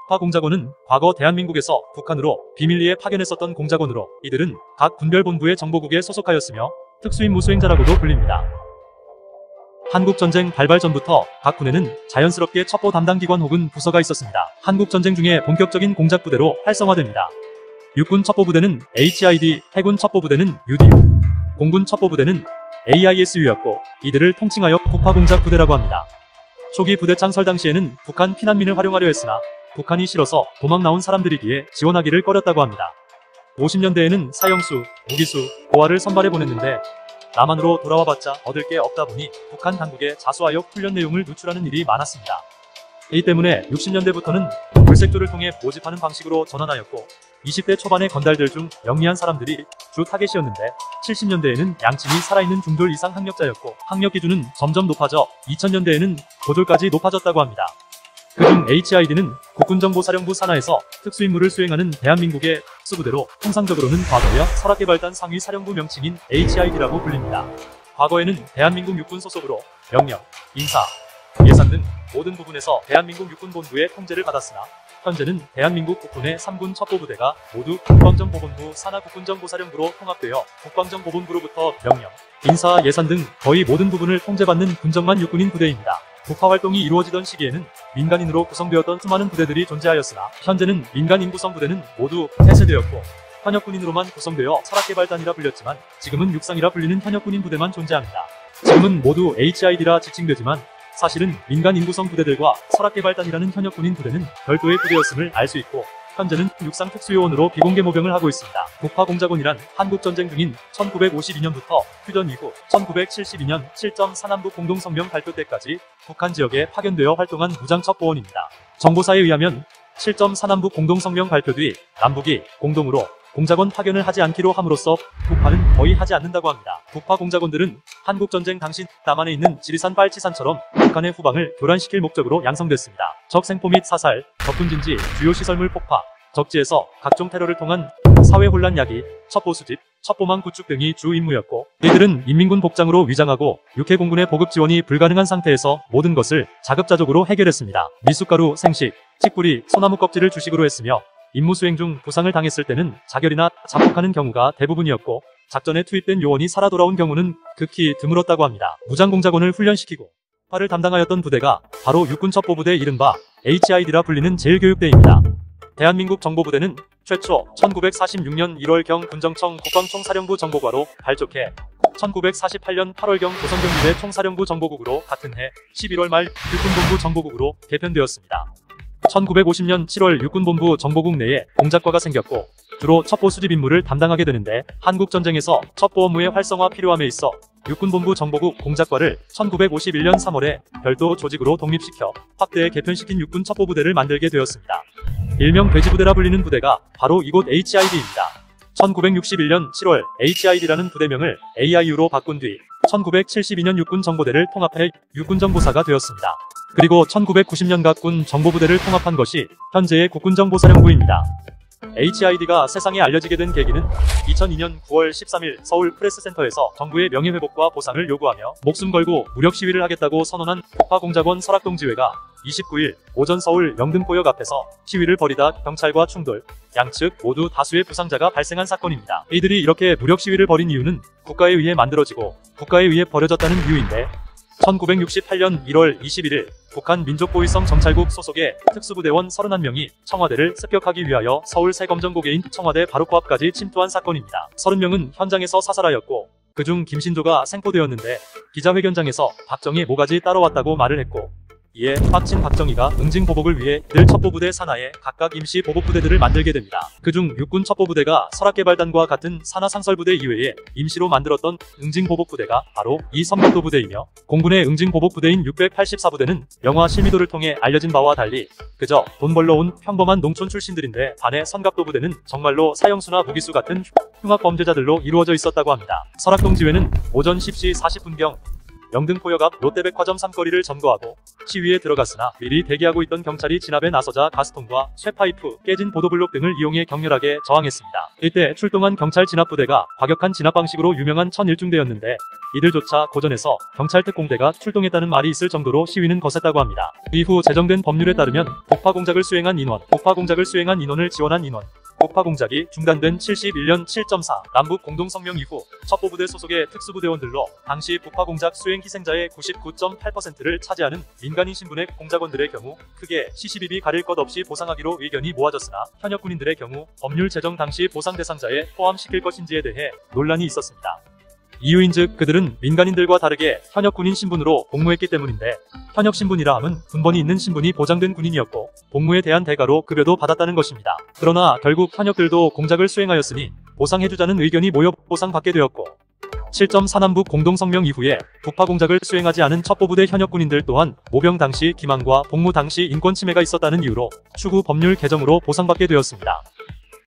북파공작원은 과거 대한민국에서 북한으로 비밀리에 파견했었던 공작원으로 이들은 각 군별본부의 정보국에 소속하였으며 특수임무 수행자라고도 불립니다. 한국전쟁 발발 전부터 각 군에는 자연스럽게 첩보 담당 기관 혹은 부서가 있었습니다. 한국전쟁 중에 본격적인 공작부대로 활성화됩니다. 육군 첩보부대는 HID, 해군 첩보부대는 UDU, 공군 첩보부대는 AISU였고 이들을 통칭하여 북파공작부대라고 합니다. 초기 부대 창설 당시에는 북한 피난민을 활용하려 했으나 북한이 싫어서 도망 나온 사람들이기에 지원하기를 꺼렸다고 합니다. 50년대에는 사형수, 무기수, 고아를 선발해 보냈는데 남한으로 돌아와봤자 얻을 게 없다 보니 북한 당국에 자수하여 훈련 내용을 누출하는 일이 많았습니다. 이 때문에 60년대부터는 물색조를 통해 모집하는 방식으로 전환하였고 20대 초반의 건달들 중 영리한 사람들이 주 타겟이었는데 70년대에는 양심이 살아있는 중졸 이상 학력자였고 학력 기준은 점점 높아져 2000년대에는 고졸까지 높아졌다고 합니다. 그중 HID는 국군정보사령부 산하에서 특수임무를 수행하는 대한민국의 특수부대로 통상적으로는 과거여 설악개발단 상위 사령부 명칭인 HID라고 불립니다. 과거에는 대한민국 육군 소속으로 명령, 인사, 예산 등 모든 부분에서 대한민국 육군본부의 통제를 받았으나 현재는 대한민국 국군의 3군 첩보부대가 모두 국방정보본부 산하 국군정보사령부로 통합되어 국방정보본부로부터 명령, 인사, 예산 등 거의 모든 부분을 통제받는 군정만 육군인 부대입니다. 북파활동이 이루어지던 시기에는 민간인으로 구성되었던 수많은 부대들이 존재하였으나 현재는 민간인 구성 부대는 모두 폐쇄되었고 현역군인으로만 구성되어 설악개발단이라 불렸지만 지금은 육상이라 불리는 현역군인 부대만 존재합니다. 지금은 모두 HID라 지칭되지만 사실은 민간인 구성 부대들과 설악개발단이라는 현역군인 부대는 별도의 부대였음을 알 수 있고 현재는 육상특수요원으로 비공개 모병을 하고 있습니다. 북파공작원이란 한국전쟁 중인 1952년부터 휴전 이후 1972년 7점 사남북 공동성명 발표 때까지 북한 지역에 파견되어 활동한 무장첩보원입니다. 정보사에 의하면 7점 사남북 공동성명 발표 뒤 남북이 공동으로 공작원 파견을 하지 않기로 함으로써 북파는 거의 하지 않는다고 합니다. 북파공작원들은 한국전쟁 당시 남한에 있는 지리산 빨치산처럼 북한의 후방을 교란시킬 목적으로 양성됐습니다. 적 생포 및 사살, 적군진지, 주요 시설물 폭파, 적지에서 각종 테러를 통한 사회혼란 야기, 첩보 수집, 첩보망 구축 등이 주 임무였고 이들은 인민군 복장으로 위장하고 육해공군의 보급 지원이 불가능한 상태에서 모든 것을 자급자족으로 해결했습니다. 미숫가루, 생식, 칡뿌리, 소나무 껍질을 주식으로 했으며 임무 수행 중 부상을 당했을 때는 자결이나 자폭하는 경우가 대부분이었고 작전에 투입된 요원이 살아 돌아온 경우는 극히 드물었다고 합니다. 무장공작원을 훈련시키고 파를 담당하였던 부대가 바로 육군첩보부대 이른바 HID라 불리는 제일교육대입니다. 대한민국 정보부대는 최초 1946년 1월경 군정청 국방총사령부 정보과로 발족해 1948년 8월경 조선경비대 총사령부 정보국으로 같은 해 11월 말 육군본부 정보국으로 개편되었습니다. 1950년 7월 육군본부 정보국 내에 공작과가 생겼고 주로 첩보 수집 임무를 담당하게 되는데 한국전쟁에서 첩보 업무의 활성화 필요함에 있어 육군본부 정보국 공작과를 1951년 3월에 별도 조직으로 독립시켜 확대 개편시킨 육군첩보부대를 만들게 되었습니다. 일명 돼지부대라 불리는 부대가 바로 이곳 HID입니다. 1961년 7월 HID라는 부대명을 AIU로 바꾼 뒤 1972년 육군정보대를 통합해 육군정보사가 되었습니다. 그리고 1990년 각 군 정보부대를 통합한 것이 현재의 국군정보사령부입니다. HID가 세상에 알려지게 된 계기는 2002년 9월 13일 서울 프레스센터에서 정부의 명예회복과 보상을 요구하며 목숨 걸고 무력 시위를 하겠다고 선언한 북파공작원 설악동지회가 29일 오전 서울 영등포역 앞에서 시위를 벌이다 경찰과 충돌, 양측 모두 다수의 부상자가 발생한 사건입니다. 이들이 이렇게 무력 시위를 벌인 이유는 국가에 의해 만들어지고 국가에 의해 벌여졌다는 이유인데 1968년 1월 21일 북한 민족보위성 정찰국 소속의 특수부대원 31명이 청와대를 습격하기 위하여 서울 새검정고개인 청와대 바로 코앞까지 침투한 사건입니다. 30명은 현장에서 사살하였고 그중 김신조가 생포되었는데 기자회견장에서 박정희 모가지 따라왔다고 말을 했고 이에 빡친 박정희가 응징보복을 위해 늘 첩보부대 산하에 각각 임시 보복부대들을 만들게 됩니다. 그중 육군 첩보부대가 설악개발단과 같은 산하상설부대 이외에 임시로 만들었던 응징보복부대가 바로 이 섬격도부대이며 공군의 응징보복부대인 684부대는 영화 실미도를 통해 알려진 바와 달리 그저 돈 벌러 온 평범한 농촌 출신들인데 반해 선각도부대는 정말로 사형수나 무기수 같은 흉악범죄자들로 이루어져 있었다고 합니다. 설악동지회는 오전 10시 40분경 영등포역 앞 롯데백화점 삼거리를 점거하고 시위에 들어갔으나 미리 대기하고 있던 경찰이 진압에 나서자 가스통과 쇠파이프, 깨진 보도블록 등을 이용해 격렬하게 저항했습니다. 이때 출동한 경찰 진압부대가 과격한 진압 방식으로 유명한 천일중대였는데 이들조차 고전에서 경찰 특공대가 출동했다는 말이 있을 정도로 시위는 거셌다고 합니다. 이후 제정된 법률에 따르면 북파 공작을 수행한 인원, 북파 공작을 수행한 인원을 지원한 인원, 북파 공작이 중단된 71년 7.4 남북 공동성명 이후 첩보부대 소속의 특수부대원들로 당시 북파 공작 수행 희생자의 99.8%를 차지하는 민간인 신분의 공작원들의 경우 크게 시시비비 가릴 것 없이 보상하기로 의견이 모아졌으나 현역 군인들의 경우 법률 제정 당시 보상 대상자에 포함시킬 것인지에 대해 논란이 있었습니다. 이유인즉 그들은 민간인들과 다르게 현역 군인 신분으로 복무했기 때문인데 현역 신분이라 함은 군번이 있는 신분이 보장된 군인이었고 복무에 대한 대가로 급여도 받았다는 것입니다. 그러나 결국 현역들도 공작을 수행하였으니 보상해주자는 의견이 모여 보상받게 되었고 7.4 남북 공동성명 이후에 북파 공작을 수행하지 않은 첩보부대 현역 군인들 또한 모병 당시 기망과 복무 당시 인권 침해가 있었다는 이유로 추후 법률 개정으로 보상받게 되었습니다.